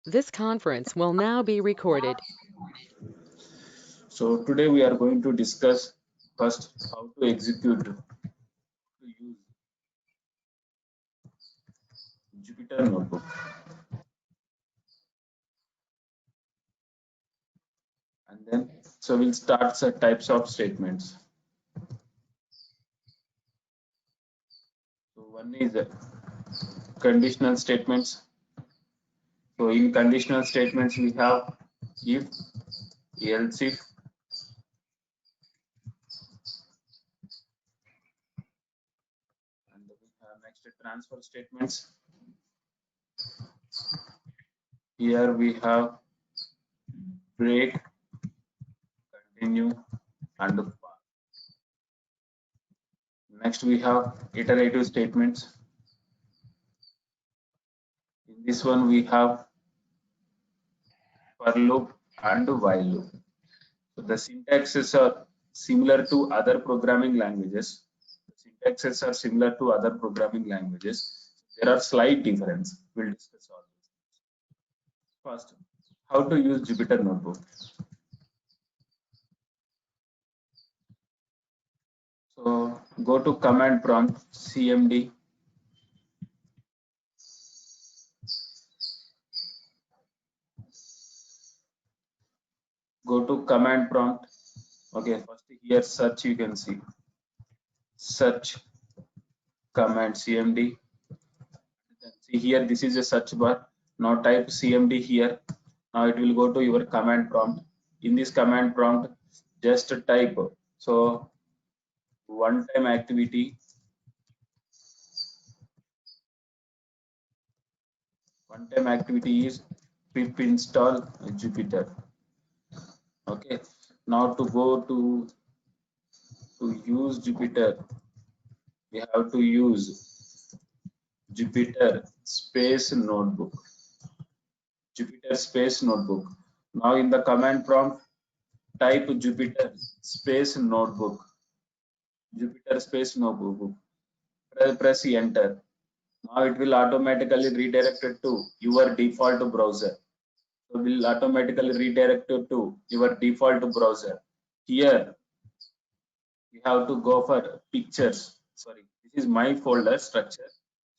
This conference will now be recorded. So today we are going to discuss first how to execute to use Jupyter Notebook, and then we'll start some types of statements. So one is conditional statements. So in conditional statements we have if, else if, and we have next transfer statements. Here we have break, continue, and pass. Next we have iterative statements. In this one we have for loop and while loop. So the syntaxes are similar to other programming languages. The syntaxes are similar to other programming languages. There are slight difference. We'll discuss all this. First, how to use Jupyter Notebook. So go to command prompt cmd. Go to command prompt. Okay, first here search, you can see search command cmd. See here, this is a search bar. Now type cmd here. Now it will go to your command prompt. In this command prompt, just type so one time activity. One time activity is pip install Jupyter. Okay. Now to go to use Jupyter, we have to use Jupyter space notebook. Jupyter space notebook. Now in the command prompt, type Jupyter space notebook. Jupyter space notebook. Press enter. Now it will automatically redirect it to your default browser. So will automatically redirect it to your default browser. Here you have to go for pictures. Sorry, this is my folder structure.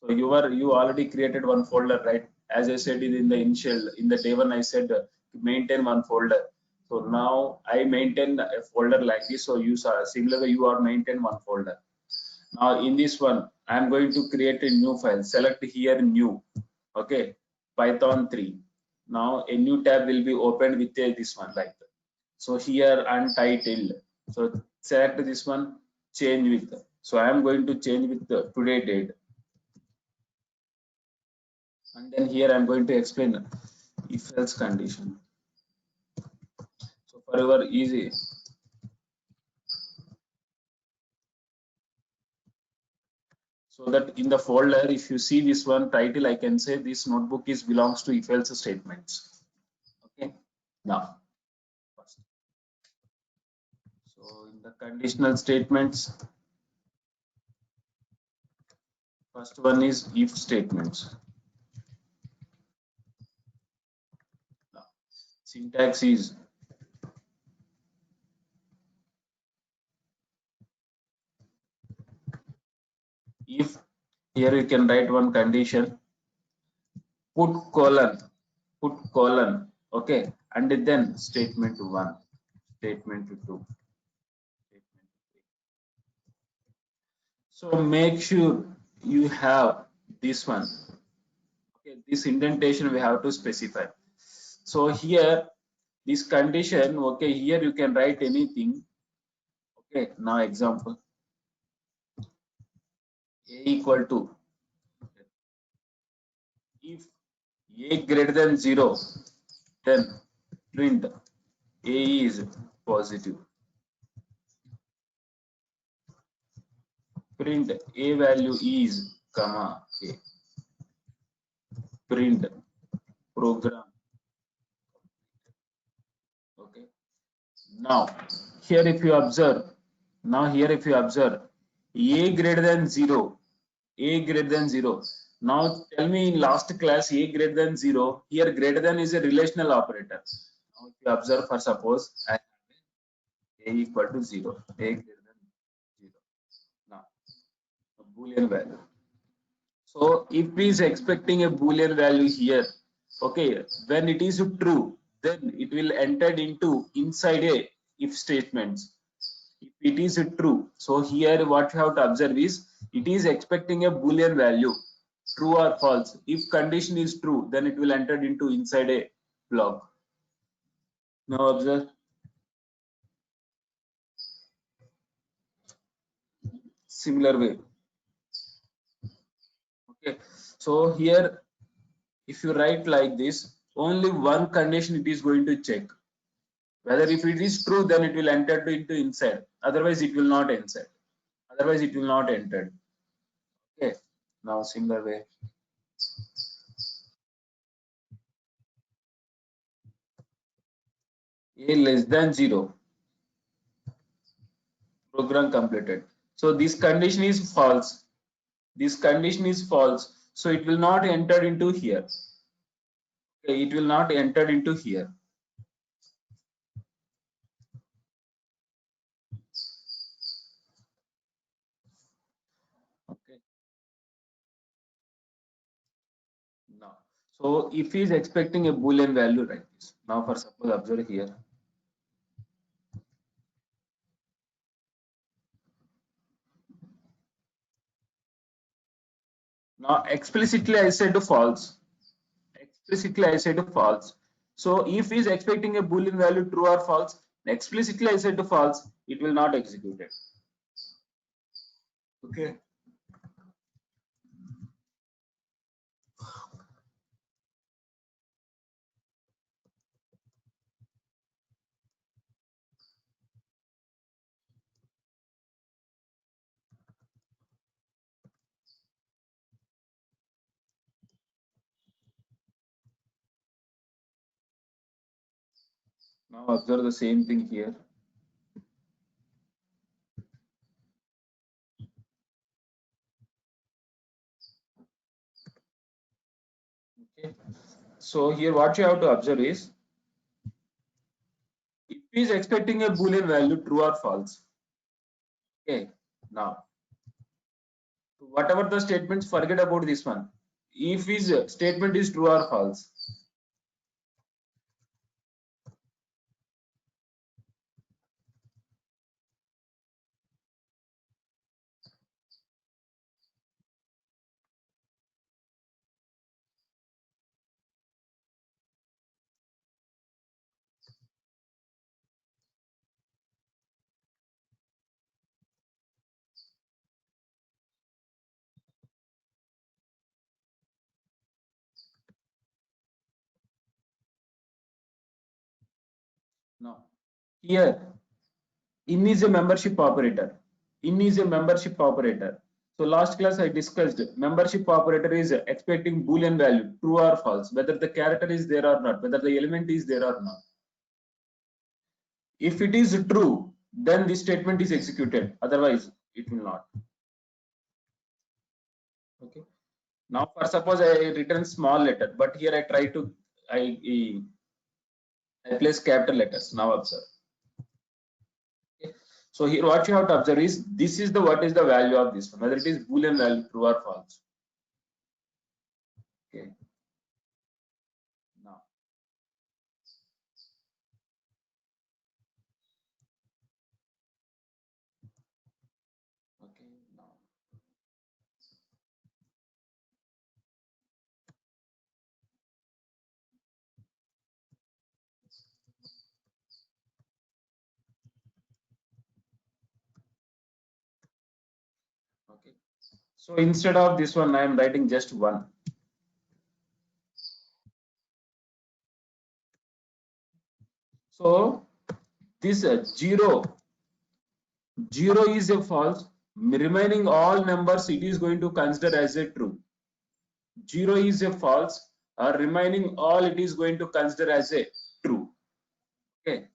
So you already created one folder, right? As I said in the initial, in the day one, I said maintain one folder. So now I maintain a folder like this. So you saw similarly you are maintain one folder. Now in this one, I am going to create a new file. Select here new. Okay, Python 3. Now a new tab will be opened with this one like that. So here untitled. So select this one, change with. So I am going to change with the today date. And then here I am going to explain if else condition. So for your easy. So that in the folder, if you see this one title, I can say this notebook is belongs to if else statements. Okay. Now, first. So in the conditional statements, first one is if statements. Now, syntax is if. Here you can write one condition, put colon, okay, and then statement 1, statement 2, statement 3. So make sure you have this one. Okay, this indentation we have to specify. So here this condition, okay, here you can write anything. Okay, now example, a equal to, if a greater than 0, then print a is positive. Print a value is comma a. Print program. Okay. Now here if you observe, a greater than 0, a greater than 0, Now tell me in last class a greater than 0. Here greater than is a relational operator. Now if you observe for suppose I have a equal to 0. A greater than 0. Now a Boolean value. So if he is expecting a Boolean value here, okay, when it is true, then it will enter into inside a if statements. If it is true, so here what you have to observe is it is expecting a Boolean value, true or false. If condition is true, then it will enter into inside a block. Now observe similar way. Okay, so here if you write like this, only one condition it is going to check. Whether if it is true, then it will enter into inside. Otherwise, it will not inside. Otherwise, it will not enter. Okay. Now, similar way. A less than 0. Program completed. So this condition is false. This condition is false. So it will not enter into here. Okay, it will not enter into here. Okay. Now, so if he is expecting a Boolean value like this. Now, for suppose observe here. Now, explicitly I said false. Explicitly I said false. So if he is expecting a Boolean value true or false, explicitly I said false, it will not execute it. Okay. Now observe the same thing here. Okay. So here what you have to observe is if he is expecting a Boolean value true or false. Okay. Now whatever the statements, forget about this one. If his statement is true or false. Now here in is a membership operator. In is a membership operator. So last class I discussed membership operator is expecting Boolean value true or false, whether the character is there or not, whether the element is there or not. If it is true, then this statement is executed. Otherwise, it will not. Okay. Now, for suppose I return small letter, but here I try to I place capital letters. Now observe. Okay. So here what you have to observe is this is the what is the value of this one, whether it is Boolean value true or false. Okay. Now okay. Now okay. So instead of this one, I am writing just one. So this zero is a false. Remaining all numbers it is going to consider as a true. 0 is a false, remaining all it is going to consider as a true. Okay.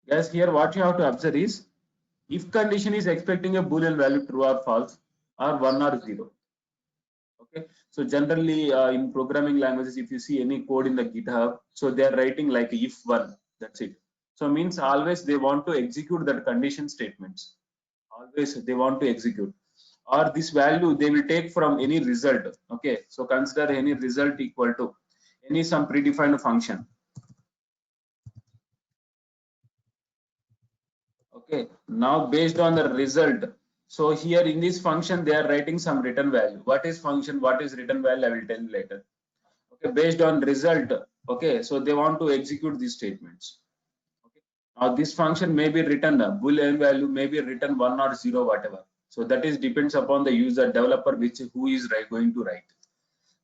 Guys, here what you have to observe is if condition is expecting a boolean value true or false or 1 or 0. Okay, so generally in programming languages, if you see any code in the GitHub, so they are writing like if one, that's it. So means always they want to execute that condition statements. Always they want to execute, or this value they will take from any result. Okay, so consider any result equal to any some predefined function. Okay, now based on the result, so here in this function they are writing some return value. What is function, what is return value, I will tell you later. Okay, based on result. Okay, so they want to execute these statements. Okay, now this function may be written a boolean value, may be written 1 or 0, whatever. So that is depends upon the user developer, which who is going to write.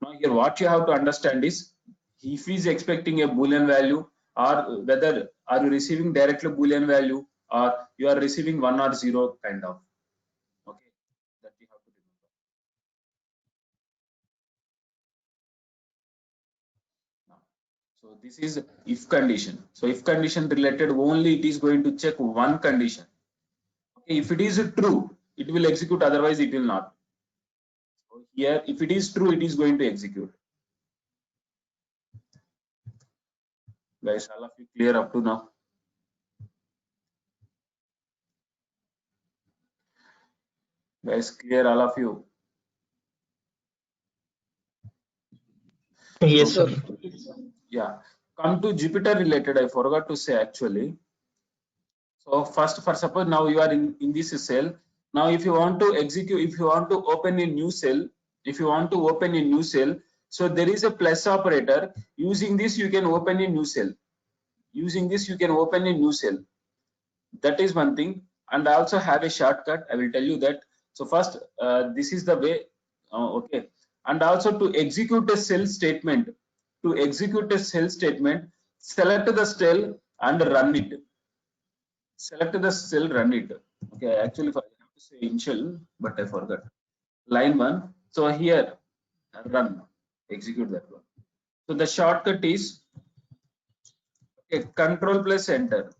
Now here what you have to understand is if he is expecting a boolean value, or whether are you receiving directly boolean value, or you are receiving 1 or 0 kind of. Okay, that you have to remember. Now, so this is if condition. So if condition related only, it is going to check one condition. Okay, if it is true, it will execute, otherwise it will not. So here if it is true, it is going to execute. Guys, all of you clear up to now? Guys, clear all of you? Yes, So, sir. yeah, come to Jupyter related, I forgot to say actually. So first, for suppose now you are in this cell. Now if you want to execute, if you want to open a new cell, if you want to open a new cell, so there is a plus operator. Using this you can open a new cell. Using this you can open a new cell. That is one thing. And I also have a shortcut, I will tell you that. So first, this is the way. Okay, and also to execute a cell statement, to execute a cell statement, select the cell and run it. Select the cell, run it. Okay, actually I have to say initial, but I forgot. Line 1. So here run, execute that one. So the shortcut is, okay, control plus enter.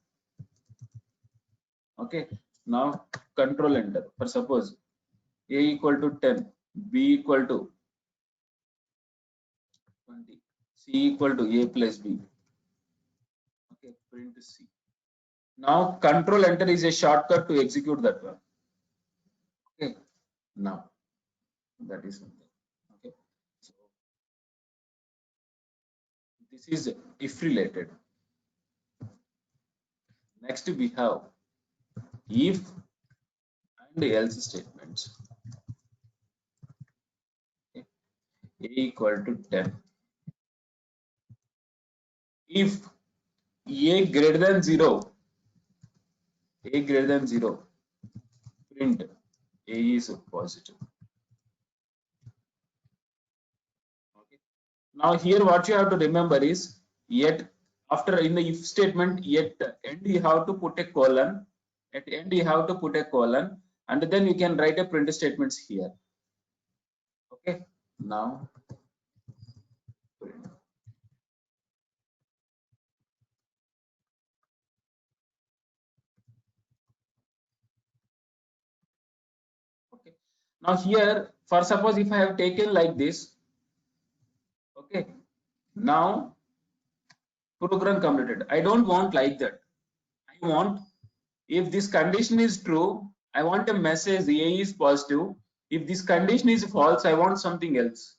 Okay, now control enter. For suppose a equal to 10, b equal to 20, c equal to a plus b. Okay, print c. Now control enter is a shortcut to execute that one. Okay, now that is something. Okay, so this is if related. Next we have if and else statements. Okay, a equal to 10. If a greater than 0, a greater than 0, print a is positive. Okay, now here what you have to remember is, yet after in the if statement, yet end you have to put a colon. At end you have to put a colon, and then you can write a print statements here. Okay, now print. Okay, now here for suppose if I have taken like this. Okay, now program completed. I don't want like that. I want, if this condition is true, I want a message A is positive. If this condition is false, I want something else.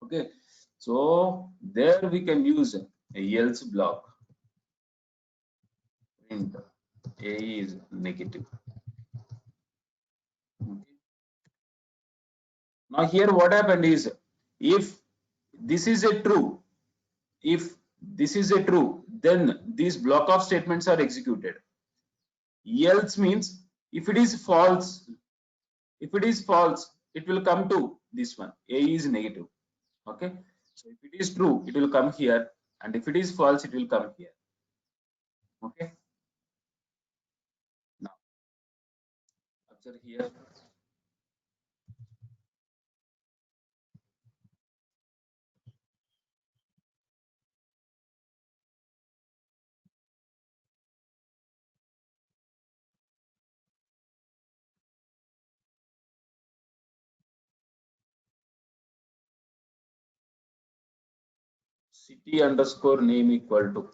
Okay, so there we can use a else block. Print A is negative. Okay. Now here what happened is, if this is a true, if this is a true, then these block of statements are executed. Else means if it is false, if it is false, it will come to this one. A is negative. Okay, so if it is true, it will come here, and if it is false, it will come here. Okay, now observe here. city underscore name equal to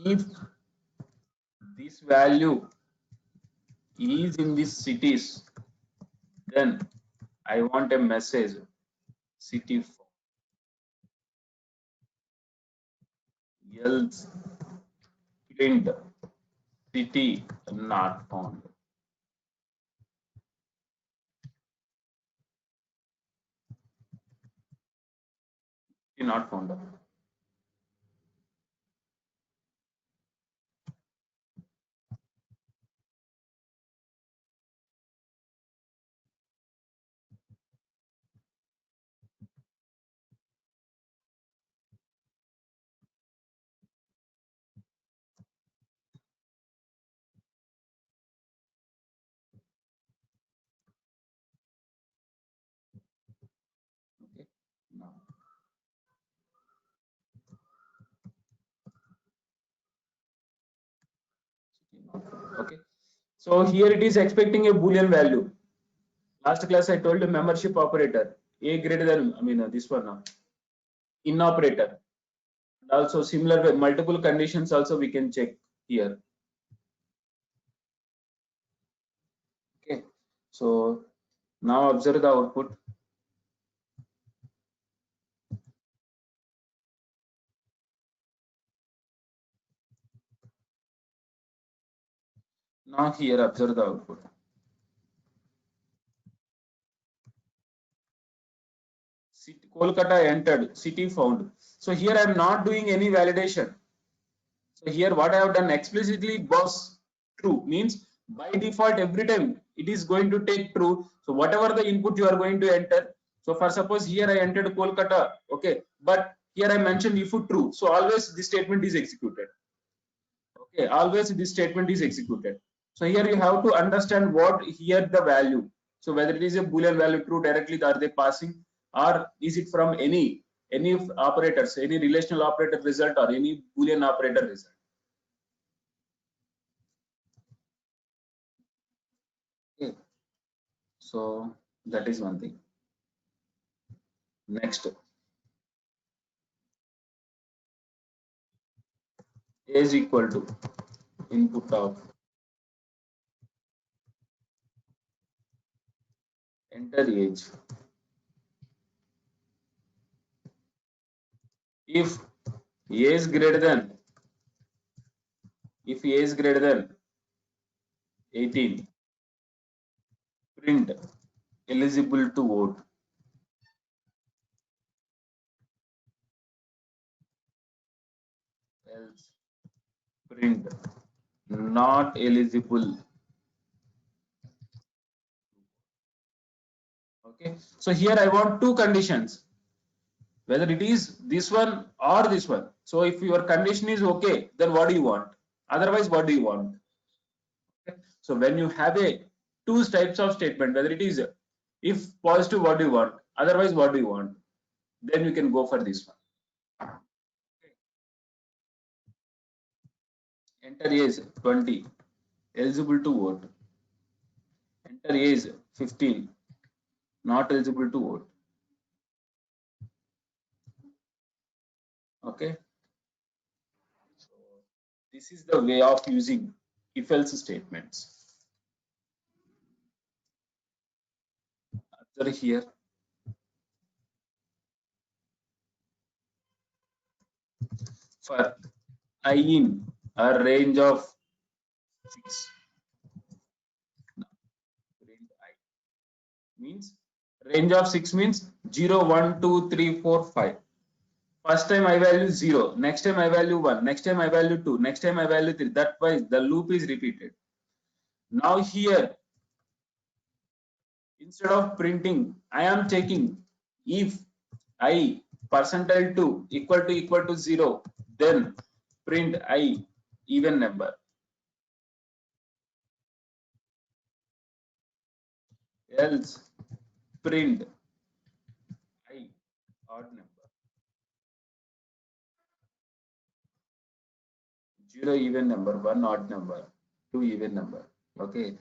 if this value is in these cities, then I want a message city else print city not found. City not found. Okay. Now, okay. So here it is expecting a Boolean value. Last class I told you membership operator a greater than this one now in operator. And also similar way multiple conditions also we can check here. Okay. So now observe the output. Now here observe the output. City, Kolkata entered, city found. So here I am not doing any validation. So here what I have done explicitly was true means by default every time it is going to take true. So whatever the input you are going to enter. So for suppose here I entered Kolkata, okay, but here I mentioned if true. So always this statement is executed. Okay, always this statement is executed. So here you have to understand what here the value. So whether it is a Boolean value true directly are they passing or is it from any operators, any relational operator result or any Boolean operator result. Okay. So that is one thing. Next, is equal to input of enter age. If a is greater than if a is greater than 18, print eligible to vote. Else print not eligible. Okay. So here I want two conditions, whether it is this one or this one. So if your condition is okay, then what do you want? Otherwise, what do you want? Okay. So when you have a two types of statement, whether it is if positive, what do you want? Otherwise, what do you want? Then you can go for this one. Okay. Enter age 20, eligible to vote. Enter age 15, not eligible to vote. Okay. So this is the way of using if else statements. Observe here. For I in a range of 6. Range I means range of 6 means 0, 1, 2, 3, 4, 5. First time I value 0, next time I value 1, next time I value 2, next time I value 3. That way the loop is repeated. Now here, instead of printing, I am checking if I percentile 2 equal to 0, then print I even number. Else print I odd number. 0 even number, 1 odd number. to even number. Okay.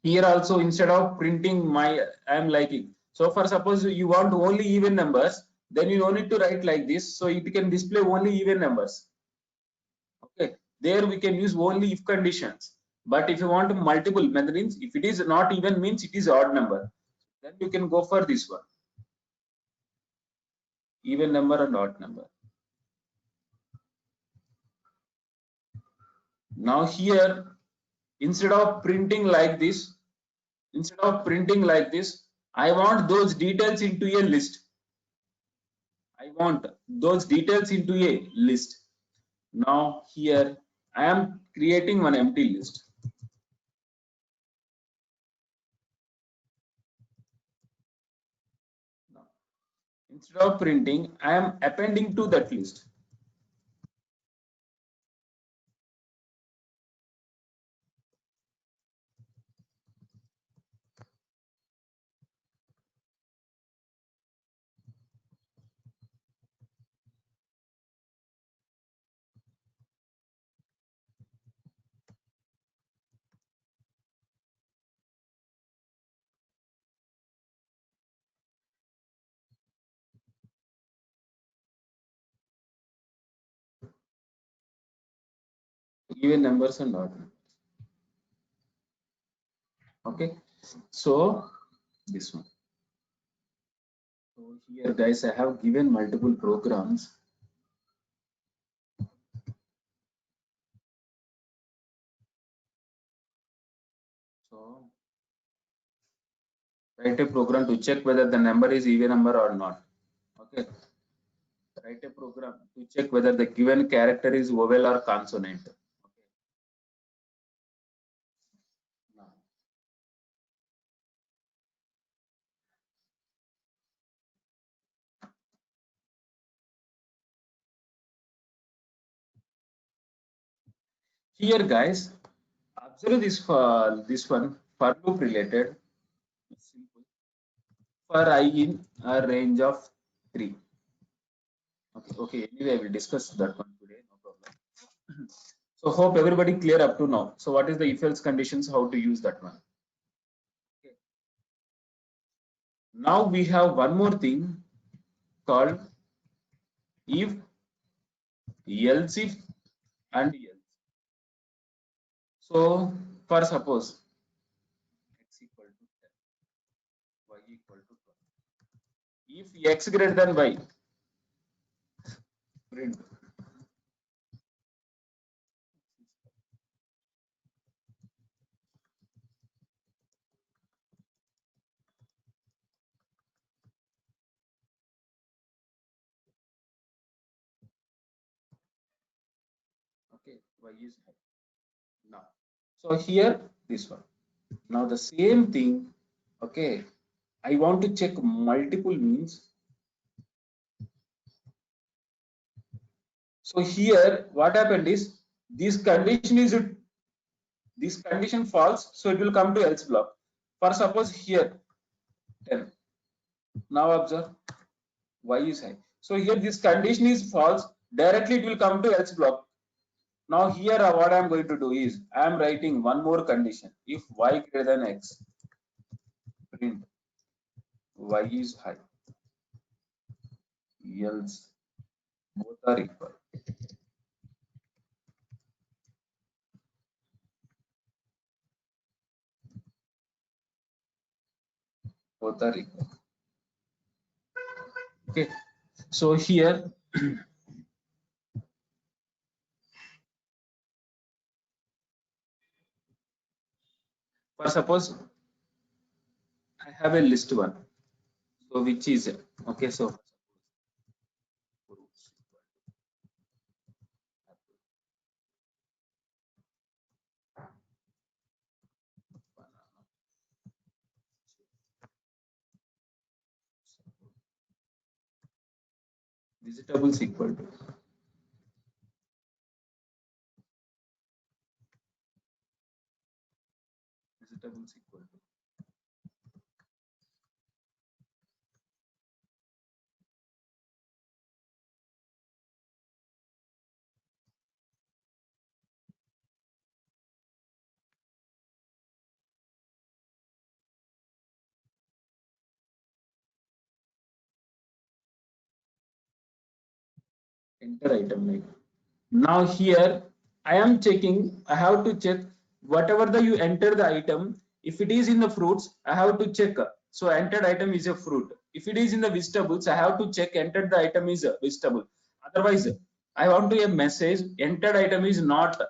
Here also, instead of printing my, I am liking. So for suppose you want only even numbers, then you don't need to write like this. So it can display only even numbers. Okay. There we can use only if conditions. But if you want multiple, means if it is not even means it is odd number, then you can go for this one. Even number and odd number. Now here, instead of printing like this, I want those details into a list. I want those details into a list. Now here I am creating one empty list. Now, instead of printing, I am appending to that list. Even numbers and odd numbers. Okay, so this one. So here guys, I have given multiple programs. So write a program to check whether the number is even number or not. Okay, write a program to check whether the given character is vowel or consonant. Okay. Now, here guys, observe this one for loop related. Simple. For I in a range of 3. Okay, okay. Anyway, I will discuss that one today. No problem. So hope everybody clear up to now. So what is the if else conditions? How to use that one? Okay. Now we have one more thing called if, else if, and else. So for suppose x equal to 10, y equal to 12. If x greater than y, print. Okay, y is high. Now, so here this one. Now the same thing. Okay, I want to check multiple means. So here what happened is this condition false, so it will come to else block. For suppose here 10. Now observe y is high. So here this condition is false, directly it will come to else block. Now here what I am going to do is I am writing one more condition. If y greater than x, print y is high, else both are equal. Both are equal. Okay. So here for suppose I have a list one. So which is okay. So vegetables equal to vegetables equal to enter item name. Now here I am checking, I have to check whatever the you enter the item. If it is in the fruits, I have to check. So entered item is a fruit. If it is in the vegetables, I have to check entered the item is a vegetable. Otherwise, I want to a message entered item is not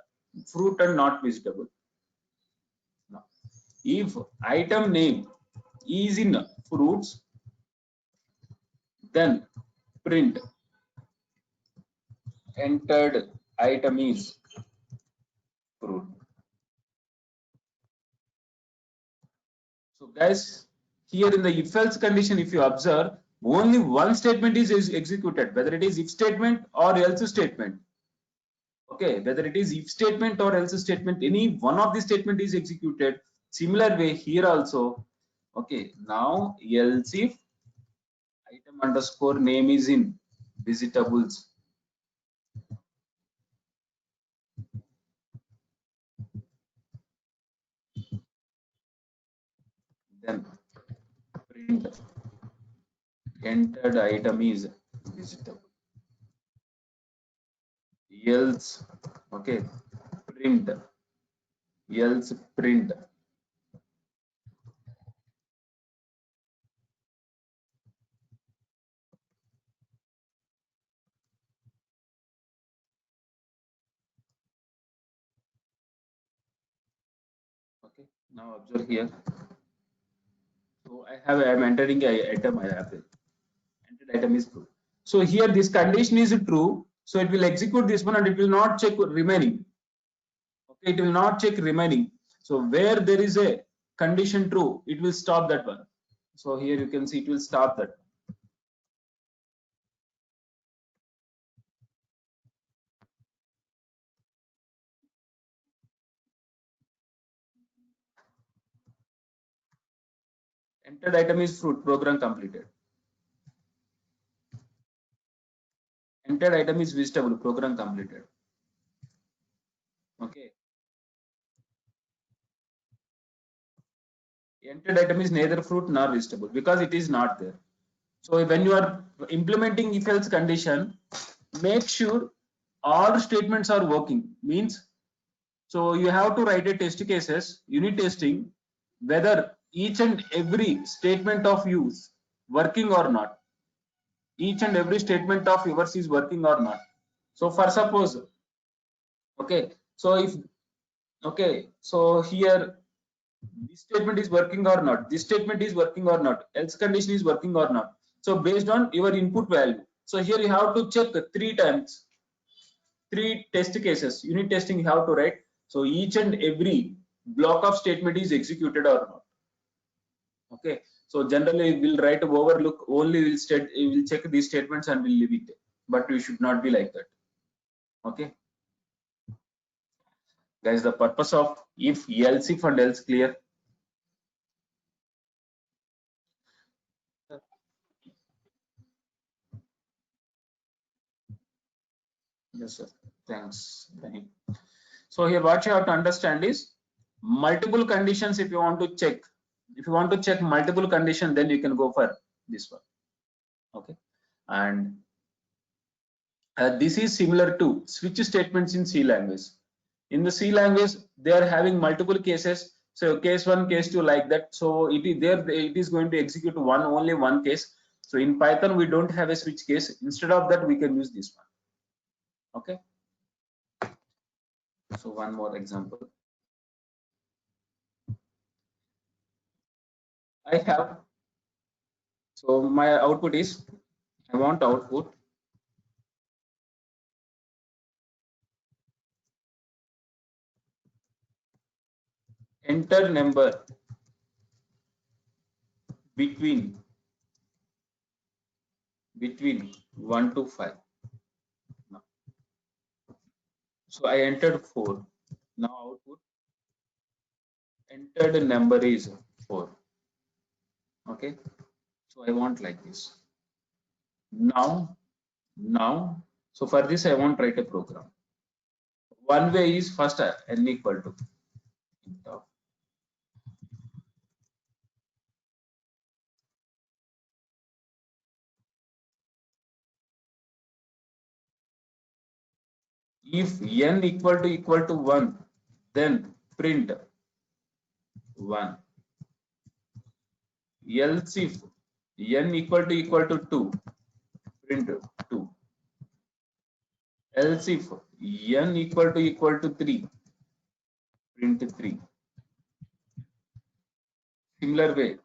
fruit and not vegetable. Now, if item name is in fruits, then print entered item is fruit. So guys, here in the if else condition, if you observe, only one statement is executed, whether it is if statement or else statement. Okay, whether it is if statement or else statement, any one of the statement is executed. Similar way here also. Okay, now else if item underscore name is in vegetables, then print entered item is vegetable. Else, okay, print else print okay. Now observe here. So I'm entering a item. I have it. Entered item is true. So here this condition is true. So it will execute this one and it will not check remaining. Okay, it will not check remaining. So where there is a condition true, it will stop that one. So here you can see it will stop that. Entered item is fruit. Program completed. Entered item is vegetable. Program completed. Okay. Entered item is neither fruit nor vegetable because it is not there. So when you are implementing if else condition, make sure all statements are working. Means so you have to write a test cases, unit testing, whether each and every statement of use working or not. Each and every statement of yours is working or not. So for suppose, okay, so if okay, so here this statement is working or not, this statement is working or not, else condition is working or not. So based on your input value, so here you have to check three times, three test cases, unit testing you have to write. So each and every block of statement is executed or not. Okay, so generally we'll write overlook only, we'll check these statements and we'll leave it, but we should not be like that. Okay guys, the purpose of if, else if and else clear. Yes sir, thanks. So here what you have to understand is multiple conditions. If you want to check, if you want to check multiple condition, then you can go for this one. Okay, and this is similar to switch statements in C language. In the C language, they are having multiple cases. So case one, case two, like that. So it is there. It is going to execute one, only one case. So in Python, we don't have a switch case. Instead of that, we can use this one. Okay. So one more example. I have. So my output is, I want output enter number between 1 to 5. Now, so I entered 4. Now output entered number is 4. Okay, so I want like this. Now so for this I want write a program. One way is first n equal to int of If n equal to 1, then print 1. Else if n equal to 2, print 2. Else if n equal to 3, print 3. Similar way.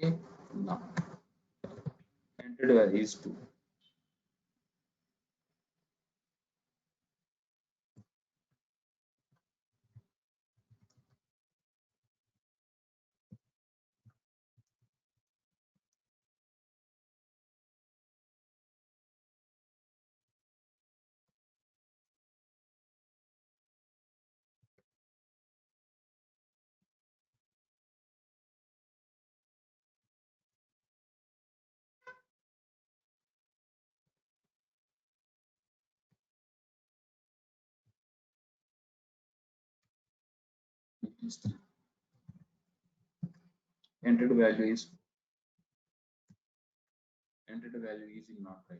Okay. Now entered value is 2. Entered value is not right.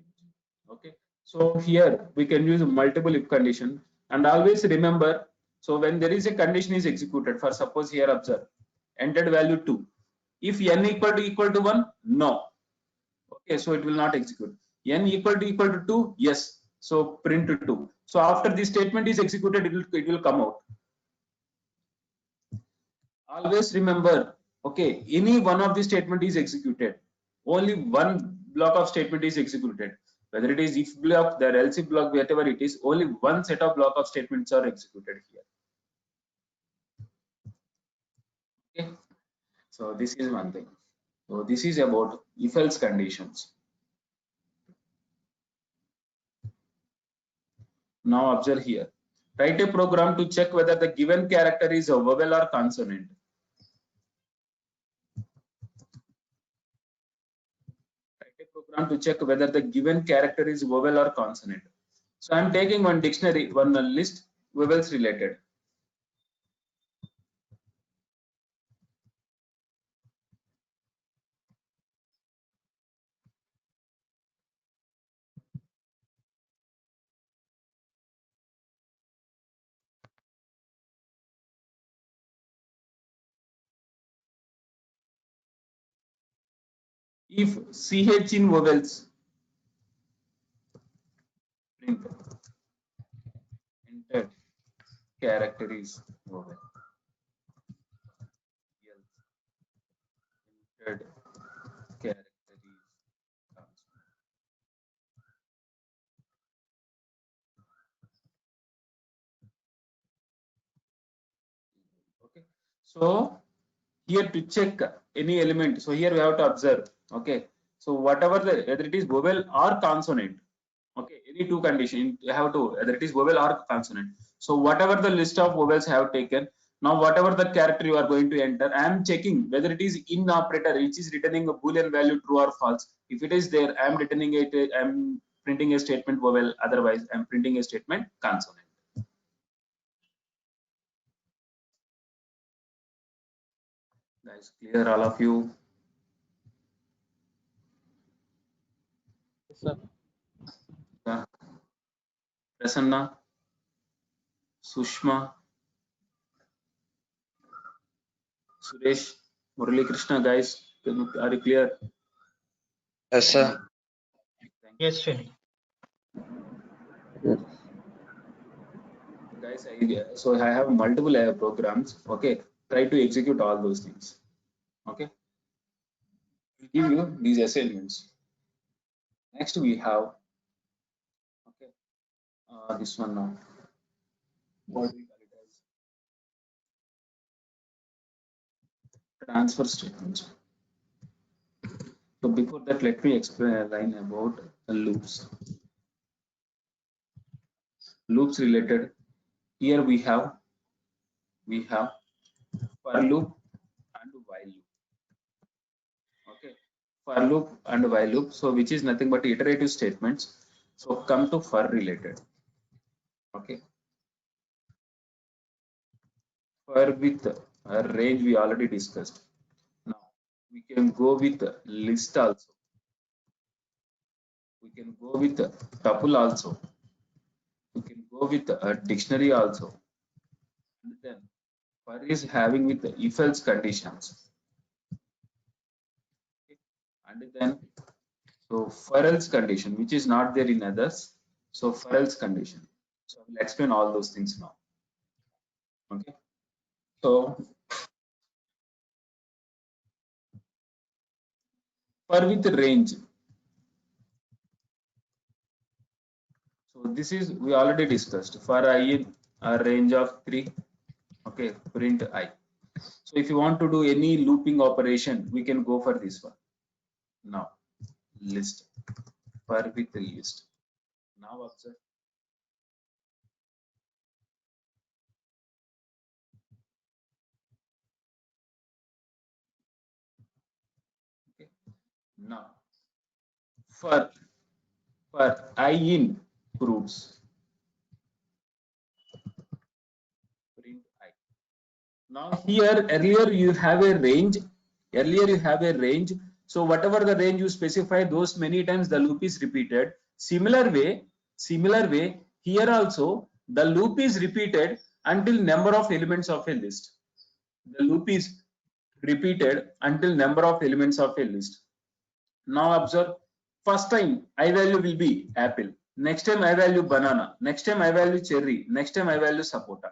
Okay, so here we can use multiple if condition, and always remember, so when there is a condition is executed, for suppose here observe entered value 2, if n equal to 1, no. Okay, so it will not execute. N equal to 2, yes, so print 2. So after this statement is executed, it will come out. Always remember, okay, any one of the statement is executed, only one block of statement is executed, whether it is if block, the else if block, whatever it is, only one set of block of statements are executed here. Okay, so this is one thing. So this is about if else conditions. Now observe here, write a program to check whether the given character is a vowel or consonant. Write a program to check whether the given character is vowel or consonant. So I'm taking one dictionary, one list, vowels related. If ch in vowels, print entered character is vowel. Entered character is consonant. Okay, so here to check any element, so here we have to observe. Okay, so whatever the, whether it is vowel or consonant, okay, any two condition you have to, whether it is vowel or consonant. So whatever the list of vowels I have taken, now whatever the character you are going to enter, I am checking whether it is in operator which is returning a boolean value true or false. If it is there, I am returning it, I am printing a statement vowel, otherwise I am printing a statement consonant. Guys, clear all of you? Yes, sir. Prasanna, Sushma, Suresh, Murali Krishna, guys, are you clear? Yes, sir. Yes, Srini. Guys, so I have multiple programs. Okay, try to execute all those things. Okay, I'll give you these assignments. Next we have, okay, this one now. What we call it as transfer statements. So before that, let me explain a line about loops. Loops related. Here we have for loop, for loop and while loop, so which is nothing but iterative statements. So come to for related. Okay, for with a range we already discussed. Now we can go with list also. We can go with tuple also. We can go with a dictionary also. And then for is having with if else conditions. Okay. And then so for else condition, which is not there in others. So for else condition. So I will explain all those things now. Okay. So for with range. So this is we already discussed for I in a range of 3. Okay, print I. So if you want to do any looping operation, we can go for this one. Now list for with list. Now observe. Okay. Now for I in proofs print I. Now here earlier you have a range. Earlier you have a range. So whatever the range you specify, those many times the loop is repeated. Similar way, here also the loop is repeated until number of elements of a list. The loop is repeated until number of elements of a list. Now observe, first time I value will be apple. Next time I value banana. Next time I value cherry. Next time I value sapota.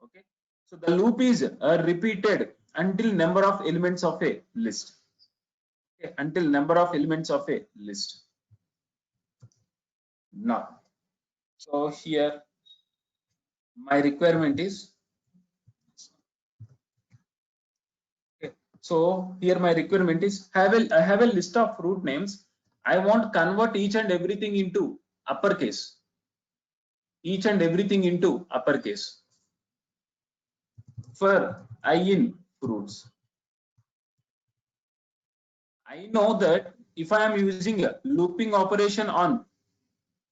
Okay, so the loop is repeated until number of elements of a list. Okay, until number of elements of a list. Now, so here my requirement is okay. So here my requirement is I have a list of root names. I want convert each and everything into uppercase. Each and everything into uppercase. For I in fruits. I know that if I am using a looping operation on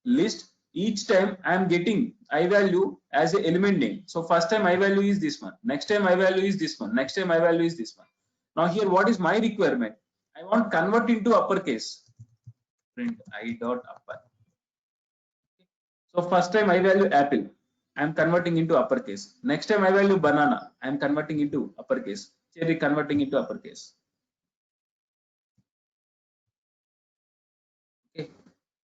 list, each time I am getting I value as a element name. So first time I value is this one, next time I value is this one, next time I value is this one. Now here what is my requirement? I want convert into uppercase. Print I dot upper. So first time I value apple, I am converting into uppercase. Next time I value banana, I am converting into uppercase. Cherry converting into uppercase. Okay.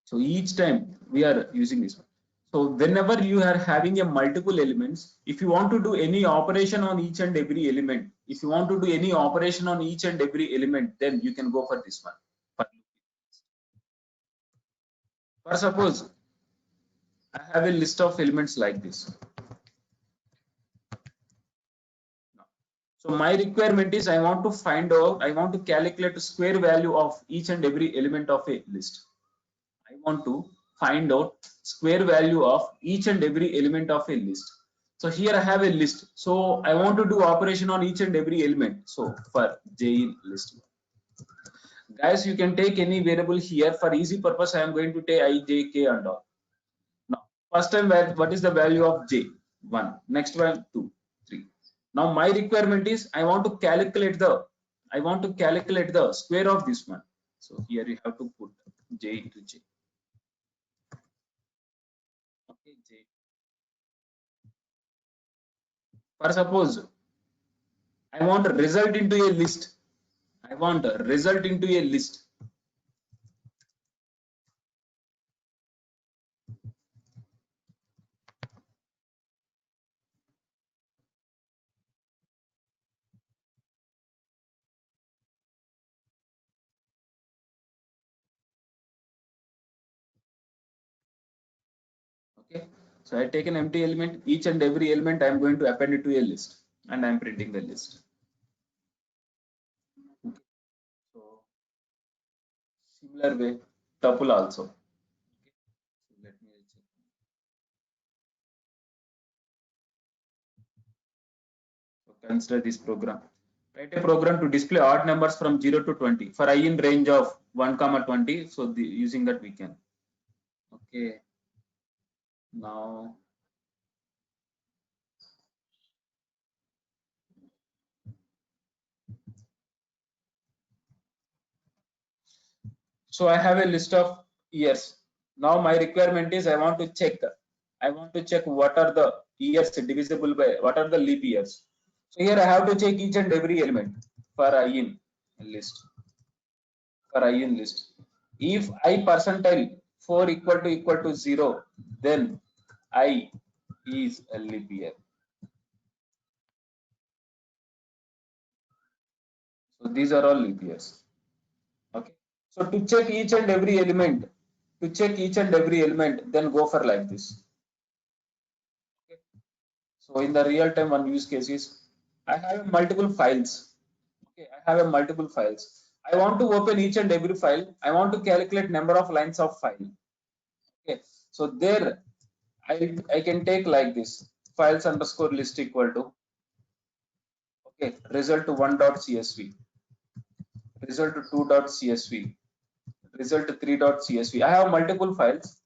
So each time we are using this one. So whenever you are having a multiple elements, if you want to do any operation on each and every element, if you want to do any operation on each and every element, then you can go for this one. For suppose I have a list of elements like this. So my requirement is I want to find out, I want to calculate the square value of each and every element of a list. I want to find out square value of each and every element of a list. So here I have a list. So I want to do operation on each and every element. So for j in list. Guys, you can take any variable here. For easy purpose, I am going to take I, j, k and all. Now, first time what is the value of j? 1. Next one 2, 3. Now my requirement is I want to calculate the square of this one. So here you have to put j into j. Okay, j. For suppose I want a result into a list. I want a result into a list. Okay. So I take an empty element. Each and every element I am going to append it to a list, and I am printing the list. Okay. So similar way, tuple also. Okay. So let me check. So consider this program. Write a program to display odd numbers from 0 to 20 for I in range of 1 comma 20. So using that we can. Okay. Now so I have a list of years. Now my requirement is I want to check what are the years divisible by what are the leap years. So here I have to check each and every element for I in list. For I in list. If I percentile 4 equal to 0, then I is a leap year. So these are all leap years. Okay. So to check each and every element, then go for like this. Okay. So in the real time one use case is I have multiple files. Okay, I have a multiple files. I want to open each and every file. I want to calculate number of lines of file. Okay, so there I can take like this files underscore list equal to okay result 1.csv, result 2.csv, result 3.csv. I have multiple files.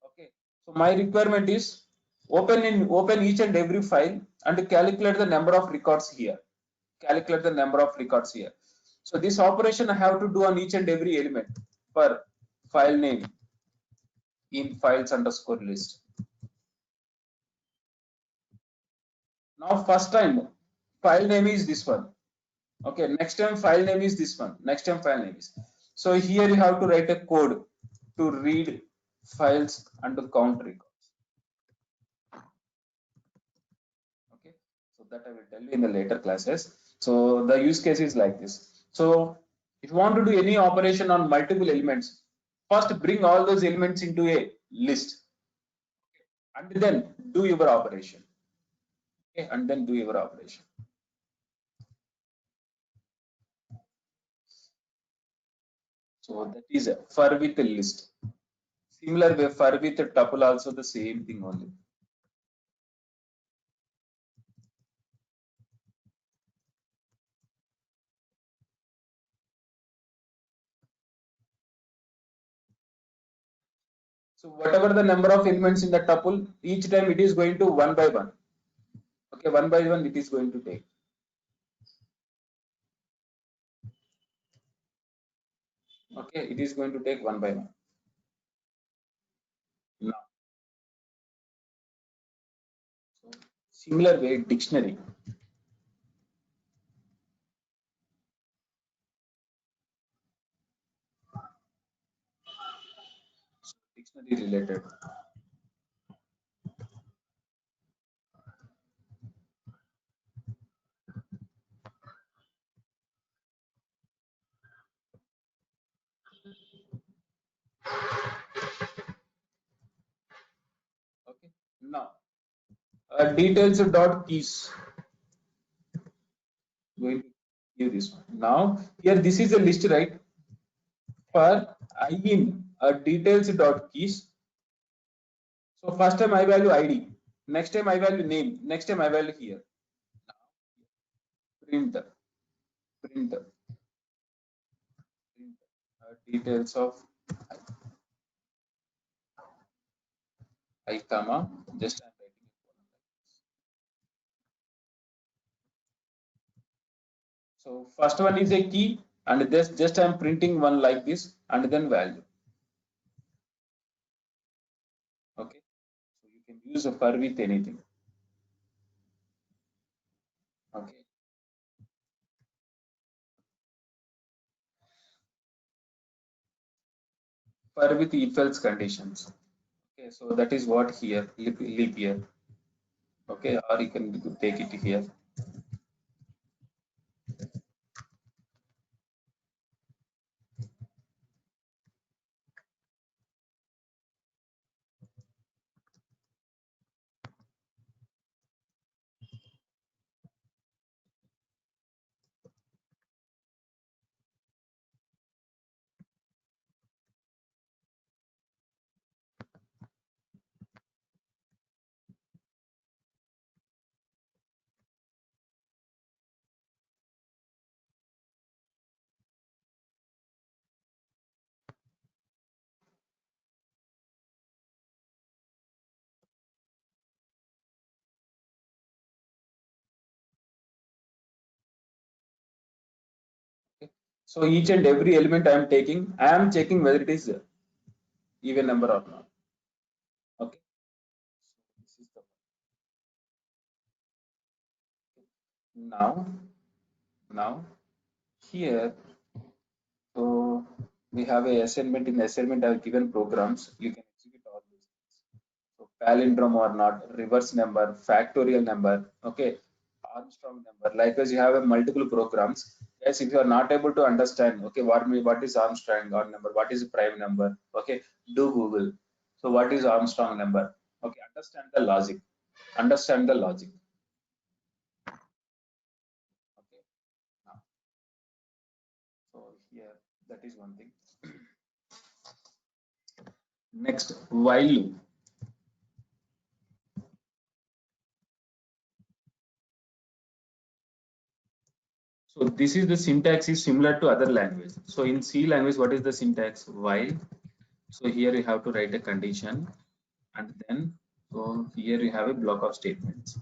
Okay, so my requirement is open each and every file and calculate the number of records here. Calculate the number of records here. So this operation I have to do on each and every element for file name in files underscore list. Now first time file name is this one. Okay, next time file name is this one. Next time file name is. So here you have to write a code to read files and to count records. Okay, so that I will tell you in the later classes. So the use case is like this. So if you want to do any operation on multiple elements, first bring all those elements into a list and then do your operation. Okay, and then do your operation. So that is a for with a list. Similar way for with a tuple also the same thing only. So whatever the number of elements in the tuple, each time it is going to one by one. Okay, one by one it is going to take. Okay, it is going to take one by one. Now, so similar way dictionary. So, dictionary related. Okay, now details dot keys. Going to give this one. Now here this is a list, right? For I in details dot keys. So first time I value ID, next time I value name, next time I value here. Printer, printer, printer. Details of I comma just I'm writing it one like this. So first one is a key and this just I'm printing one like this and then value. Okay, so you can use a for with anything. Okay, for with if else conditions. Okay, so that is what here leap year. Okay, or you can take it here. So each and every element I am taking, I am checking whether it is even number or not. Okay. So this is the now here. So we have a assignment. In the assignment, I have given programs. You can execute all these things. So palindrome or not, reverse number, factorial number. Okay, Armstrong number. Likewise, you have a multiple programs. Yes, if you are not able to understand, okay, what is Armstrong or number? What is prime number? Okay, do Google. So what is Armstrong number? Okay, understand the logic. Understand the logic. Okay. Now, so here that is one thing. Next, while loop. So this is the syntax is similar to other language. So in C language, what is the syntax? While. So here you have to write a condition, and then so here you have a block of statements.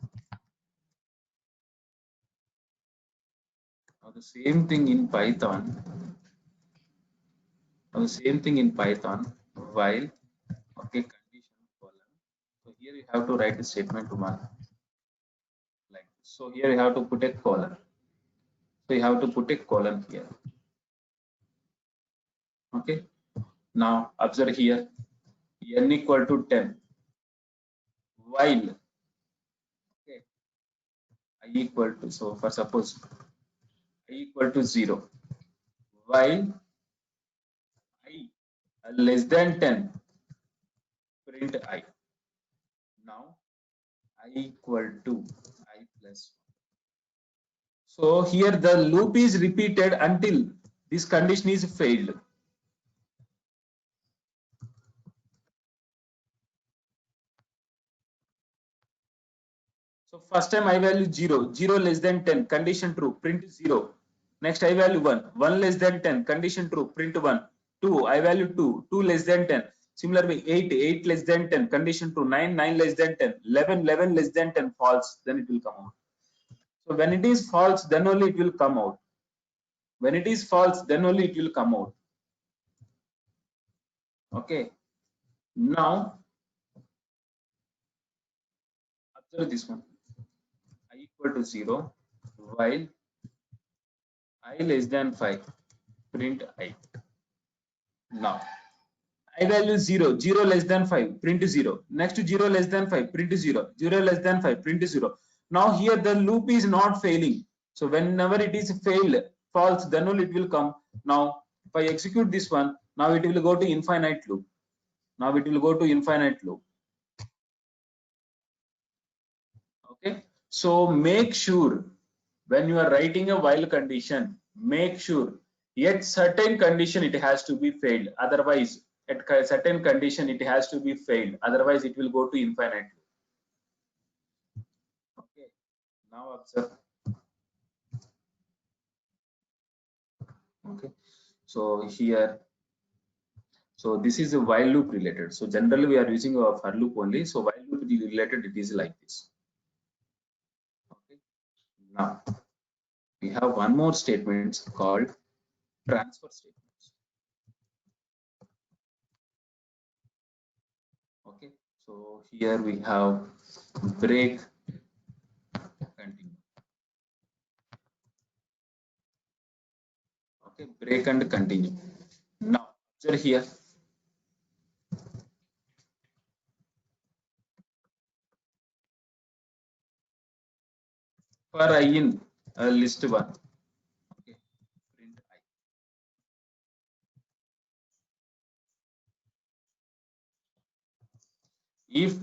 Now the same thing in Python. Now the same thing in Python. While, okay, condition colon. So here you have to write a statement one like this. So here you have to put a colon. So you have to put a colon here. Okay. Now observe here. N equal to 10. While, okay, I equal to, so for suppose I equal to 0. While I less than 10, print I. Now I equal to I plus 1. So here the loop is repeated until this condition is failed. So first time I value 0, 0 less than 10, condition true, print 0. Next I value 1, 1 less than 10, condition true, print 1. 2, I value 2, 2 less than 10. Similarly 8, 8 less than 10, condition true, 9, 9 less than 10, 11, 11 less than 10, false, then it will come out. So when it is false, then only it will come out. When it is false, then only it will come out. Okay. Now, observe this one. I equal to 0, while I less than 5, print I. Now, I value 0, 0 less than 5, print 0. Next to 0 less than 5, print 0. 0 less than 5, print 0. Now here the loop is not failing. So whenever it is failed, false, then only it will come. Now, if I execute this one, now it will go to infinite loop. Now it will go to infinite loop. Okay. So make sure when you are writing a while condition, make sure at certain condition it has to be failed. Otherwise, at certain condition it has to be failed. Otherwise, it will go to infinite loop. Okay. Now observe. Okay. So here, so this is a while loop related. So generally we are using a for loop only. So while loop related, it is like this. Okay. Now we have one more statement called transfer statements. Okay. So here we have break, continue. Okay, break and continue. Now observe here. For I in list 1. Okay, print I. If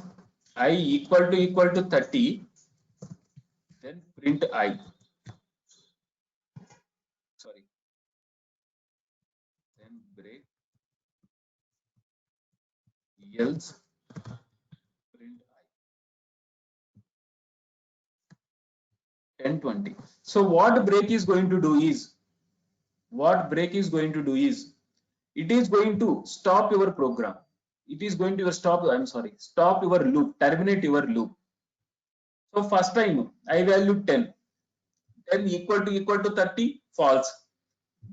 I equal to 30, then print I. Sorry. Then break, else print I. 10, 20. So what break is going to do is, it is going to stop your program. It is going to stop your loop, terminate your loop. So first time I value 10. 10 equal to 30, false.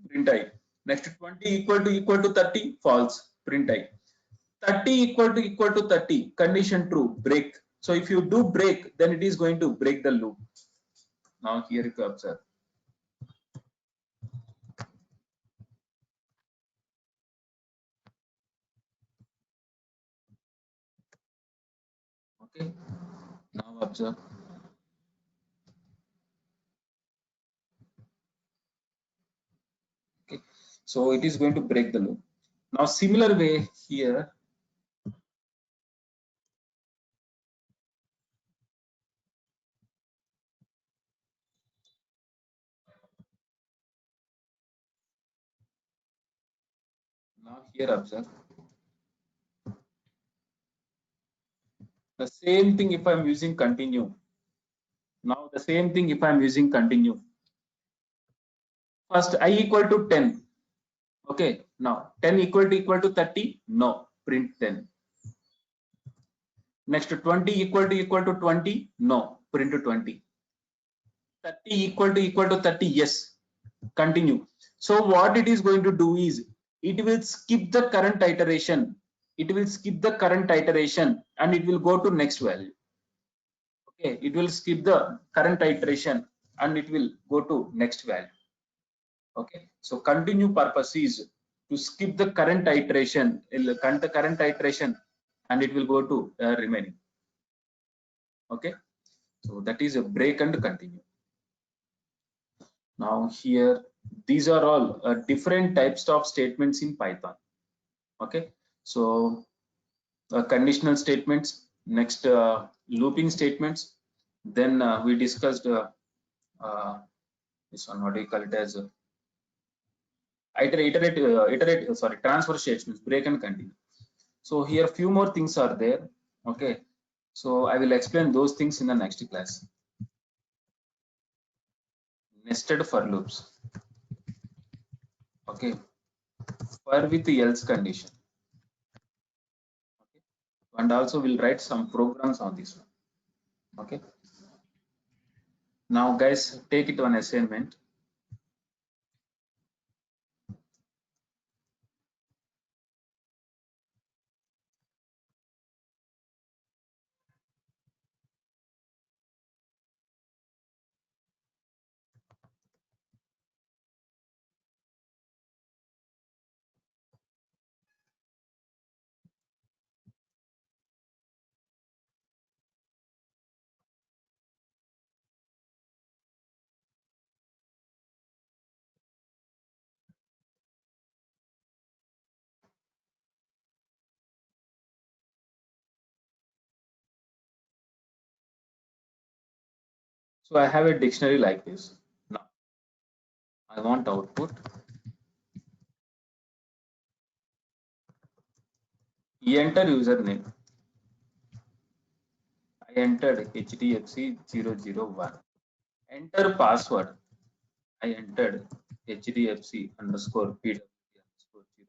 print I. Next 20 equal to 30, false, print I. 30 equal to 30, condition true, break. So if you do break, then it is going to break the loop. Now here if you observe. Okay, now observe. Okay, so it is going to break the loop. Now similar way here. Now here observe. The same thing if I'm using continue. Now the same thing if I'm using continue. First I equal to 10. Okay, now 10 equal to 30. No, print 10. Next 20 equal to 20. No, print 20. 30 equal to 30. Yes, continue. So what it is going to do is it will skip the current iteration. It will skip the current iteration and it will go to next value. Okay, it will skip the current iteration and it will go to next value. Okay, so continue purpose is to skip the current iteration, and it will go to remaining. Okay, so that is a break and continue. Now here these are all different types of statements in Python. Okay, so conditional statements, next looping statements, then we discussed this one, what do you call it as transfer statements, break and continue. So here few more things are there. Okay, so I will explain those things in the next class. Nested for loops. Okay, for with the else condition. Okay, and also we'll write some programs on this one. Okay, now guys, take it on assignment. So I have a dictionary like this. Now I want output. Enter username. I entered HDFC 001. Enter password. I entered HDFC underscore PWC underscore 001.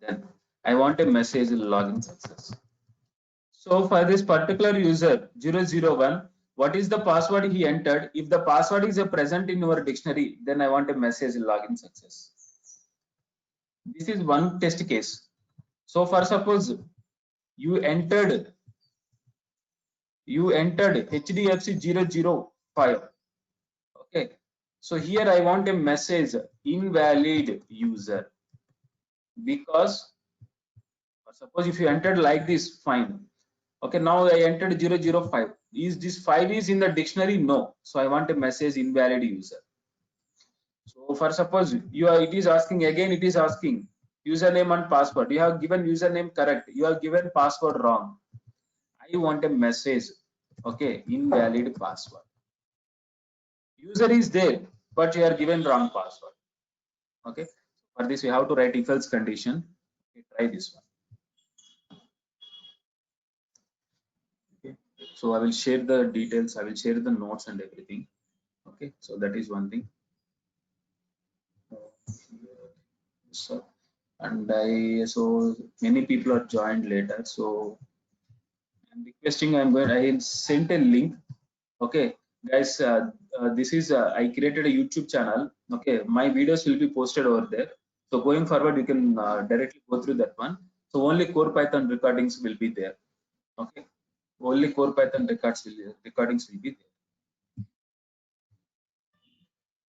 Then I want a message login success. So for this particular user 001, what is the password he entered? If the password is present in your dictionary, then I want a message login success. This is one test case. So for suppose you entered HDFC 005. Okay, so here I want a message invalid user, because suppose if you entered like this, fine. Okay, now I entered 005. Is this 5 is in the dictionary? No. So I want a message invalid user. So for suppose it is asking again, it is asking username and password. You have given username correct. You have given password wrong. I want a message. Okay, invalid password. User is there, but you are given wrong password. Okay, for this we have to write if else condition. Okay, try this one. Okay, so I will share the details. I will share the notes and everything. Okay, so that is one thing. So, and so many people are joined later. So I'm requesting. I sent a link. Okay, guys, this is I created a YouTube channel. Okay, my videos will be posted over there. So going forward, you can directly go through that one. So only core Python recordings will be there. Okay, only core Python recordings will be there.